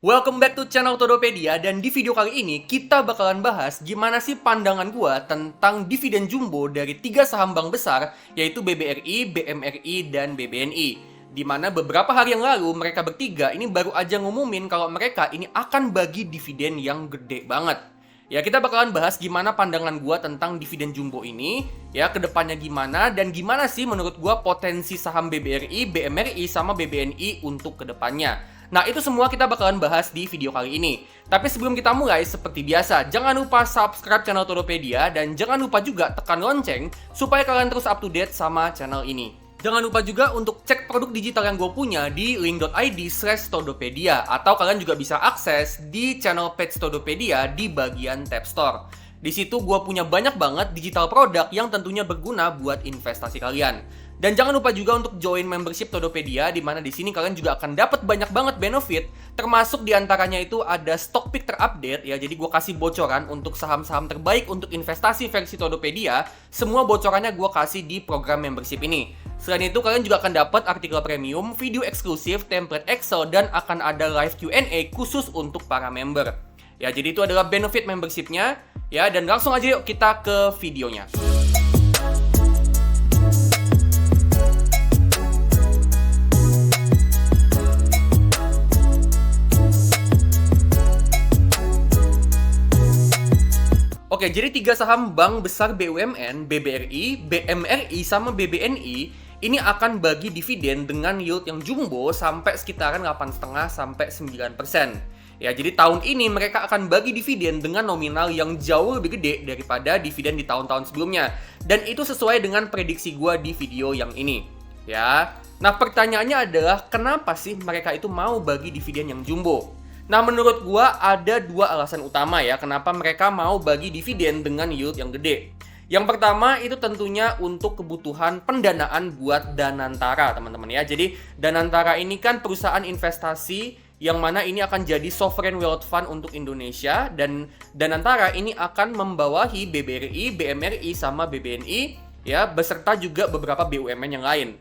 Welcome back to channel Todopedia, dan di video kali ini kita bakalan bahas gimana sih pandangan gua tentang dividen jumbo dari 3 saham bank besar, yaitu BBRI, BMRI, dan BBNI. Di mana beberapa hari yang lalu mereka bertiga ini baru aja ngumumin kalau mereka ini akan bagi dividen yang gede banget. Ya, kita bakalan bahas gimana pandangan gua tentang dividen jumbo ini, ya kedepannya gimana, dan gimana sih menurut gua potensi saham BBRI, BMRI, sama BBNI untuk kedepannya. Nah, itu semua kita bakalan bahas di video kali ini. Tapi sebelum kita mulai, seperti biasa, jangan lupa subscribe channel Todopedia dan jangan lupa juga tekan lonceng supaya kalian terus up to date sama channel ini. Jangan lupa juga untuk cek produk digital yang gue punya di link.id/todopedia, atau kalian juga bisa akses di channel page Todopedia di bagian tab store. Di situ gue punya banyak banget digital produk yang tentunya berguna buat investasi kalian. Dan jangan lupa juga untuk join membership Todopedia, di mana di sini kalian juga akan dapat banyak banget benefit, termasuk diantaranya itu ada stock pick terupdate ya. Jadi gue kasih bocoran untuk saham-saham terbaik untuk investasi versi Todopedia. Semua bocorannya gue kasih di program membership ini. Selain itu kalian juga akan dapat artikel premium, video eksklusif, template Excel, dan akan ada live Q&A khusus untuk para member. Ya, jadi itu adalah benefit membershipnya ya. Dan langsung aja yuk kita ke videonya. Oke, jadi 3 saham bank besar BUMN, BBRI, BMRI, sama BBNI ini akan bagi dividen dengan yield yang jumbo sampai sekitaran 8,5 sampai 9%. Ya, jadi tahun ini mereka akan bagi dividen dengan nominal yang jauh lebih gede daripada dividen di tahun-tahun sebelumnya. Dan itu sesuai dengan prediksi gua di video yang ini. Ya. Nah, pertanyaannya adalah kenapa sih mereka itu mau bagi dividen yang jumbo? Nah, menurut gua ada 2 alasan utama ya kenapa mereka mau bagi dividen dengan yield yang gede. Yang pertama itu tentunya untuk kebutuhan pendanaan buat Danantara, teman-teman ya. Jadi Danantara ini kan perusahaan investasi yang mana ini akan jadi sovereign wealth fund untuk Indonesia, dan Danantara ini akan membawahi BBRI, BMRI, sama BBNI ya, beserta juga beberapa BUMN yang lain.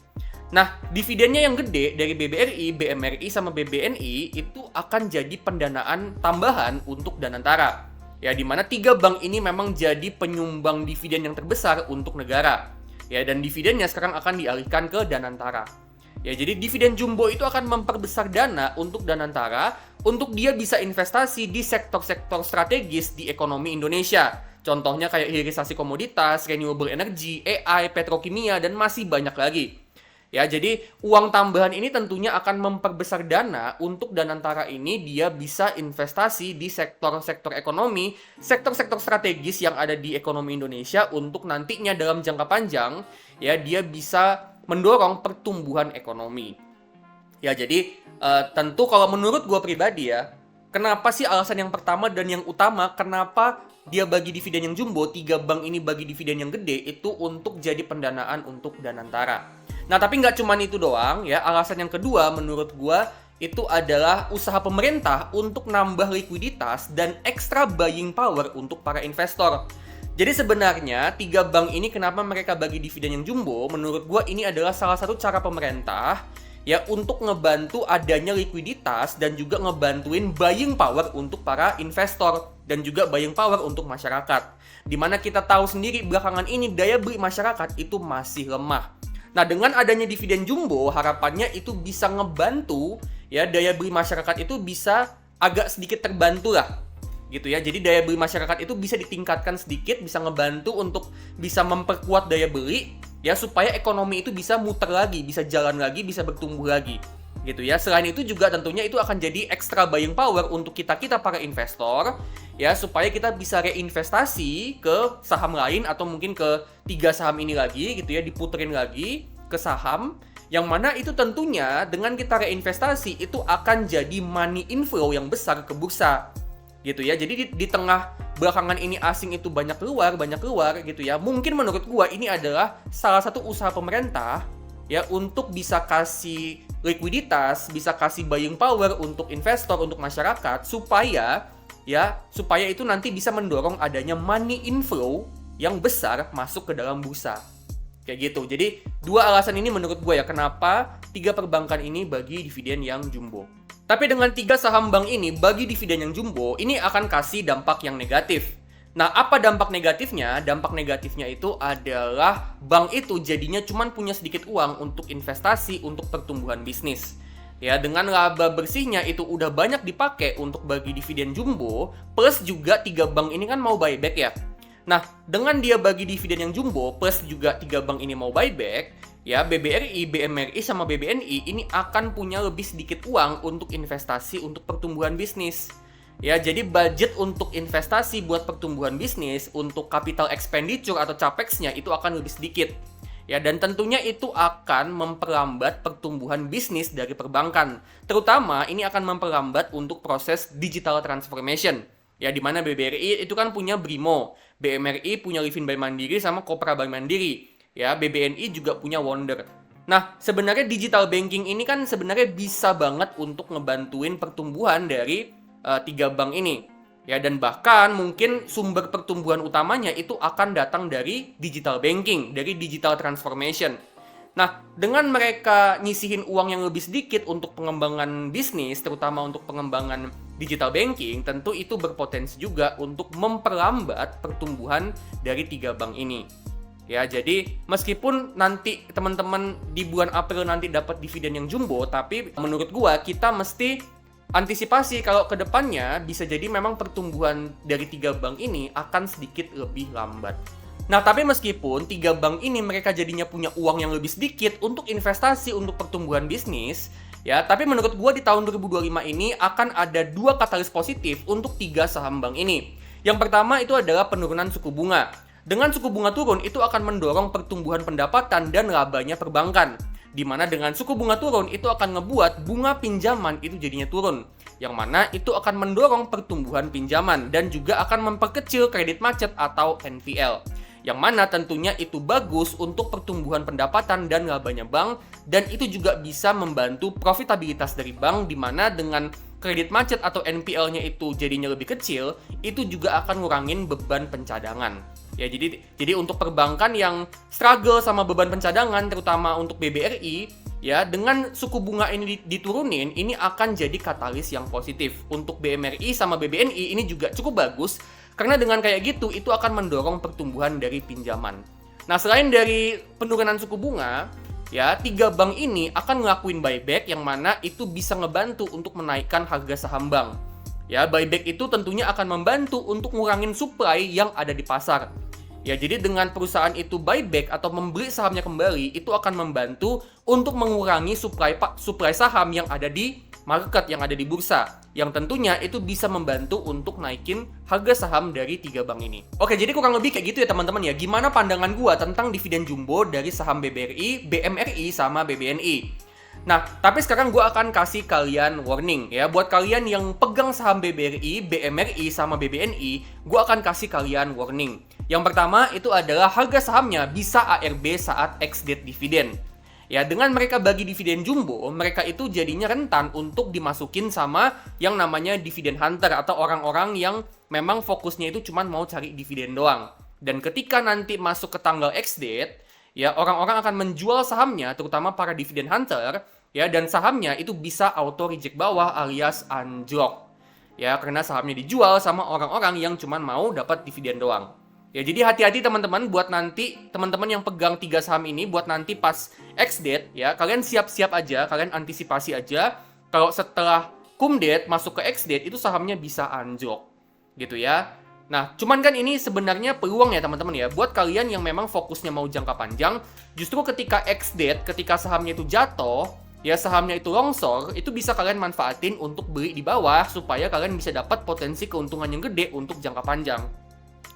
Nah, dividennya yang gede dari BBRI, BMRI, sama BBNI itu akan jadi pendanaan tambahan untuk Danantara. Ya, di mana 3 bank ini memang jadi penyumbang dividen yang terbesar untuk negara. Ya, dan dividennya sekarang akan dialihkan ke Danantara. Ya, jadi dividen jumbo itu akan memperbesar dana untuk Danantara untuk dia bisa investasi di sektor-sektor strategis di ekonomi Indonesia. Contohnya kayak hilirisasi komoditas, renewable energy, AI, petrokimia, dan masih banyak lagi. Ya, jadi uang tambahan ini tentunya akan memperbesar dana untuk Danantara ini dia bisa investasi di sektor-sektor ekonomi, sektor-sektor strategis yang ada di ekonomi Indonesia untuk nantinya dalam jangka panjang ya dia bisa mendorong pertumbuhan ekonomi. Ya, jadi tentu kalau menurut gue pribadi ya, kenapa sih alasan yang pertama dan yang utama kenapa dia bagi dividen yang jumbo, 3 bank ini bagi dividen yang gede itu untuk jadi pendanaan untuk Danantara. Nah, tapi nggak cuma itu doang ya. Alasan yang kedua menurut gua itu adalah usaha pemerintah untuk nambah likuiditas dan extra buying power untuk para investor. Jadi sebenarnya 3 bank ini kenapa mereka bagi dividen yang jumbo, menurut gua ini adalah salah satu cara pemerintah ya untuk ngebantu adanya likuiditas dan juga ngebantuin buying power untuk para investor dan juga buying power untuk masyarakat. Dimana kita tahu sendiri belakangan ini daya beli masyarakat itu masih lemah. Nah, dengan adanya dividen jumbo, harapannya itu bisa ngebantu ya daya beli masyarakat itu bisa agak sedikit terbantu lah. Gitu ya. Jadi daya beli masyarakat itu bisa ditingkatkan sedikit, bisa ngebantu untuk bisa memperkuat daya beli ya supaya ekonomi itu bisa muter lagi, bisa jalan lagi, bisa bertumbuh lagi. Gitu ya. Selain itu juga tentunya itu akan jadi extra buying power untuk kita-kita para investor ya, supaya kita bisa reinvestasi ke saham lain atau mungkin ke 3 saham ini lagi gitu ya, diputerin lagi ke saham yang mana itu tentunya dengan kita reinvestasi itu akan jadi money inflow yang besar ke bursa. Gitu ya. Jadi di tengah belakangan ini asing itu banyak keluar gitu ya. Mungkin menurut gua ini adalah salah satu usaha pemerintah ya untuk bisa kasih likuiditas, bisa kasih buying power untuk investor, untuk masyarakat supaya itu nanti bisa mendorong adanya money inflow yang besar masuk ke dalam bursa. Kayak gitu. Jadi 2 alasan ini menurut gue ya kenapa 3 perbankan ini bagi dividen yang jumbo. Tapi dengan 3 saham bank ini bagi dividen yang jumbo, ini akan kasih dampak yang negatif. Nah, apa dampak negatifnya? Dampak negatifnya itu adalah bank itu jadinya cuma punya sedikit uang untuk investasi, untuk pertumbuhan bisnis. Ya, dengan laba bersihnya itu udah banyak dipakai untuk bagi dividen jumbo, plus juga 3 bank ini kan mau buyback ya. Nah, dengan dia bagi dividen yang jumbo, plus juga 3 bank ini mau buyback, ya BBRI, BMRI, sama BBNI ini akan punya lebih sedikit uang untuk investasi, untuk pertumbuhan bisnis. Ya, jadi budget untuk investasi buat pertumbuhan bisnis, untuk capital expenditure atau capex-nya itu akan lebih sedikit. Ya, dan tentunya itu akan memperlambat pertumbuhan bisnis dari perbankan. Terutama ini akan memperlambat untuk proses digital transformation. Ya, di mana BBRI itu kan punya Brimo, BMRI punya Livin by Mandiri sama Kopra by Mandiri. Ya, BBNI juga punya Wonder. Nah, sebenarnya digital banking ini kan sebenarnya bisa banget untuk ngebantuin pertumbuhan dari 3 bank ini. Ya, dan bahkan mungkin sumber pertumbuhan utamanya itu akan datang dari digital banking, dari digital transformation. Nah, dengan mereka nyisihin uang yang lebih sedikit untuk pengembangan bisnis, terutama untuk pengembangan digital banking, tentu itu berpotensi juga untuk memperlambat pertumbuhan dari 3 bank ini. Ya, jadi meskipun nanti teman-teman di bulan April nanti dapat dividen yang jumbo, tapi menurut gua kita mesti antisipasi kalau ke depannya bisa jadi memang pertumbuhan dari 3 bank ini akan sedikit lebih lambat. Nah, tapi meskipun 3 bank ini mereka jadinya punya uang yang lebih sedikit untuk investasi, untuk pertumbuhan bisnis, ya, tapi menurut gua di tahun 2025 ini akan ada 2 katalis positif untuk 3 saham bank ini. Yang pertama itu adalah penurunan suku bunga. Dengan suku bunga turun, itu akan mendorong pertumbuhan pendapatan dan labanya perbankan. Di mana dengan suku bunga turun, itu akan ngebuat bunga pinjaman itu jadinya turun. Yang mana itu akan mendorong pertumbuhan pinjaman dan juga akan memperkecil kredit macet atau NPL. Yang mana tentunya itu bagus untuk pertumbuhan pendapatan dan labanya bank, dan itu juga bisa membantu profitabilitas dari bank, di mana dengan kredit macet atau NPL-nya itu jadinya lebih kecil, itu juga akan ngurangin beban pencadangan. Ya, jadi untuk perbankan yang struggle sama beban pencadangan, terutama untuk BBRI, ya, dengan suku bunga ini diturunin, ini akan jadi katalis yang positif. Untuk BMRI sama BBNI ini juga cukup bagus, karena dengan kayak gitu, itu akan mendorong pertumbuhan dari pinjaman. Nah, selain dari penurunan suku bunga, ya, 3 bank ini akan ngelakuin buyback, yang mana itu bisa ngebantu untuk menaikkan harga saham bank. Ya, buyback itu tentunya akan membantu untuk ngurangin supply yang ada di pasar. Ya, jadi dengan perusahaan itu buyback atau membeli sahamnya kembali, itu akan membantu untuk mengurangi supply saham yang ada di market, yang ada di bursa. Yang tentunya itu bisa membantu untuk naikin harga saham dari 3 bank ini. Oke, jadi kurang lebih kayak gitu ya teman-teman ya. Gimana pandangan gua tentang dividen jumbo dari saham BBRI, BMRI, sama BBNI. Nah, tapi sekarang gue akan kasih kalian warning ya. Buat kalian yang pegang saham BBRI, BMRI, sama BBNI, gue akan kasih kalian warning. Yang pertama itu adalah harga sahamnya bisa ARB saat ex-date dividen. Ya, dengan mereka bagi dividen jumbo, mereka itu jadinya rentan untuk dimasukin sama yang namanya dividen hunter, atau orang-orang yang memang fokusnya itu cuma mau cari dividen doang. Dan ketika nanti masuk ke tanggal ex-date, ya, orang-orang akan menjual sahamnya, terutama para dividen hunter, ya, dan sahamnya itu bisa auto reject bawah alias anjlok. Ya, karena sahamnya dijual sama orang-orang yang cuma mau dapat dividen doang. Ya, jadi hati-hati teman-teman buat nanti teman-teman yang pegang 3 saham ini, buat nanti pas ex-date, ya, kalian siap-siap aja, kalian antisipasi aja kalau setelah cum-date masuk ke ex-date itu sahamnya bisa anjlok. Gitu ya. Nah, cuman kan ini sebenarnya peluang ya teman-teman ya, buat kalian yang memang fokusnya mau jangka panjang, justru ketika ex-date, ketika sahamnya itu jatuh, ya sahamnya itu longsor, itu bisa kalian manfaatin untuk beli di bawah, supaya kalian bisa dapat potensi keuntungan yang gede untuk jangka panjang.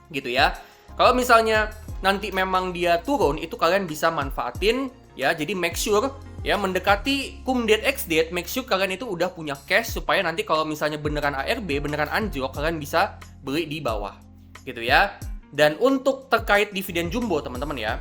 Gitu ya. Kalau misalnya nanti memang dia turun, itu kalian bisa manfaatin ya, jadi make sure ya mendekati cum-date ex-date, make sure kalian itu udah punya cash, supaya nanti kalau misalnya beneran ARB, beneran anjlok, kalian bisa beli di bawah, gitu ya. Dan untuk terkait dividen jumbo teman-teman ya,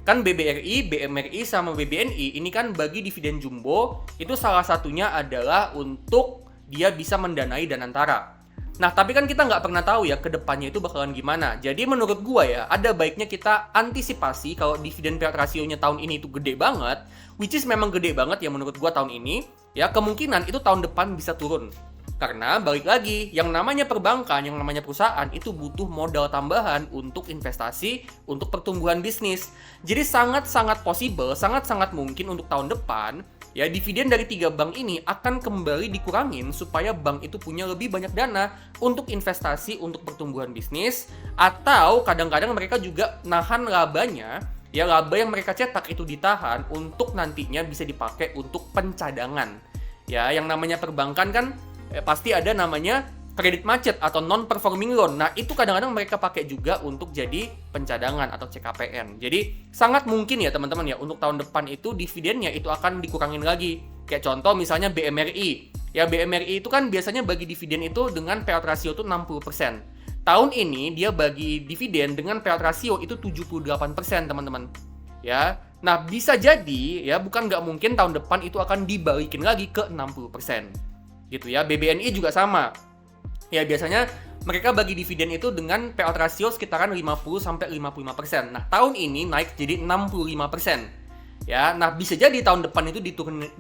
kan BBRI, BMRI, sama BBNI ini kan bagi dividen jumbo, itu salah satunya adalah untuk dia bisa mendanai Danantara. Nah, tapi kan kita nggak pernah tahu ya ke depannya itu bakalan gimana. Jadi menurut gua ya, ada baiknya kita antisipasi kalau dividen payout rasionya tahun ini itu gede banget, which is memang gede banget ya menurut gua tahun ini, ya kemungkinan itu tahun depan bisa turun. Karena balik lagi, yang namanya perbankan, yang namanya perusahaan itu butuh modal tambahan untuk investasi, untuk pertumbuhan bisnis. Jadi sangat-sangat possible, sangat-sangat mungkin untuk tahun depan, ya dividen dari 3 bank ini akan kembali dikurangin supaya bank itu punya lebih banyak dana untuk investasi, untuk pertumbuhan bisnis, atau kadang-kadang mereka juga nahan labanya, ya laba yang mereka cetak itu ditahan untuk nantinya bisa dipakai untuk pencadangan. Ya, yang namanya perbankan kan pasti ada namanya kredit macet atau non-performing loan. Nah, itu kadang-kadang mereka pakai juga untuk jadi pencadangan atau CKPN. Jadi, sangat mungkin ya teman-teman ya, untuk tahun depan itu dividennya itu akan dikurangin lagi. Kayak contoh misalnya BMRI. Ya, BMRI itu kan biasanya bagi dividen itu dengan payout ratio itu 60%. Tahun ini dia bagi dividen dengan payout ratio itu 78%, teman-teman. Ya, nah bisa jadi ya, bukan nggak mungkin tahun depan itu akan dibalikin lagi ke 60%. Gitu ya. BBNI juga sama. Ya biasanya mereka bagi dividen itu dengan payout ratio sekitaran 50-55%. Nah, tahun ini naik jadi 65%. Ya, nah bisa jadi tahun depan itu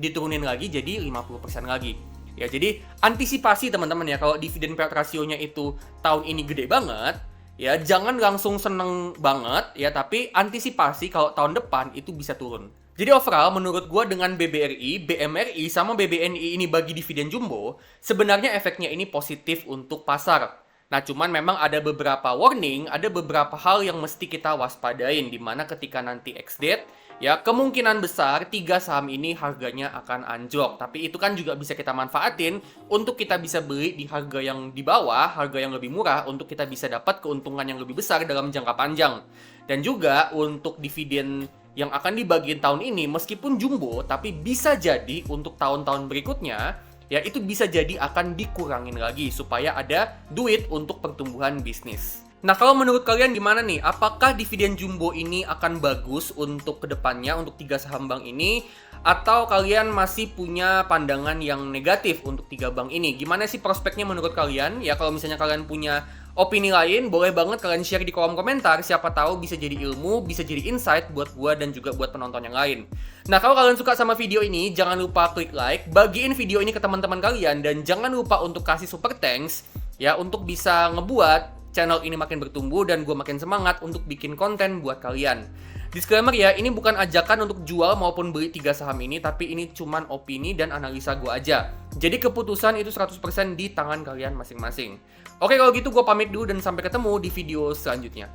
diturunin lagi jadi 50% lagi. Ya, jadi antisipasi teman-teman ya, kalau dividen payout rasionya itu tahun ini gede banget, ya jangan langsung seneng banget ya, tapi antisipasi kalau tahun depan itu bisa turun. Jadi overall menurut gue dengan BBRI, BMRI, sama BBNI ini bagi dividen jumbo, sebenarnya efeknya ini positif untuk pasar. Nah cuman memang ada beberapa warning, ada beberapa hal yang mesti kita waspadain, dimana ketika nanti ex-date, ya kemungkinan besar 3 saham ini harganya akan anjlok. Tapi itu kan juga bisa kita manfaatin untuk kita bisa beli di harga yang di bawah, harga yang lebih murah, untuk kita bisa dapat keuntungan yang lebih besar dalam jangka panjang. Dan juga untuk dividen yang akan dibagiin tahun ini, meskipun jumbo, tapi bisa jadi untuk tahun-tahun berikutnya, ya itu bisa jadi akan dikurangin lagi supaya ada duit untuk pertumbuhan bisnis. Nah, kalau menurut kalian gimana nih? Apakah dividen jumbo ini akan bagus untuk kedepannya, untuk 3 saham bank ini? Atau kalian masih punya pandangan yang negatif untuk 3 bank ini? Gimana sih prospeknya menurut kalian? Ya, kalau misalnya kalian punya opini lain, boleh banget kalian share di kolom komentar. Siapa tahu bisa jadi ilmu, bisa jadi insight buat gua dan juga buat penonton yang lain. Nah, kalau kalian suka sama video ini, jangan lupa klik like, bagiin video ini ke teman-teman kalian, dan jangan lupa untuk kasih super thanks ya, untuk bisa ngebuat channel ini makin bertumbuh dan gue makin semangat untuk bikin konten buat kalian. Disclaimer ya, ini bukan ajakan untuk jual maupun beli 3 saham ini, tapi ini cuman opini dan analisa gue aja. Jadi keputusan itu 100% di tangan kalian masing-masing. Oke, kalau gitu gue pamit dulu dan sampai ketemu di video selanjutnya.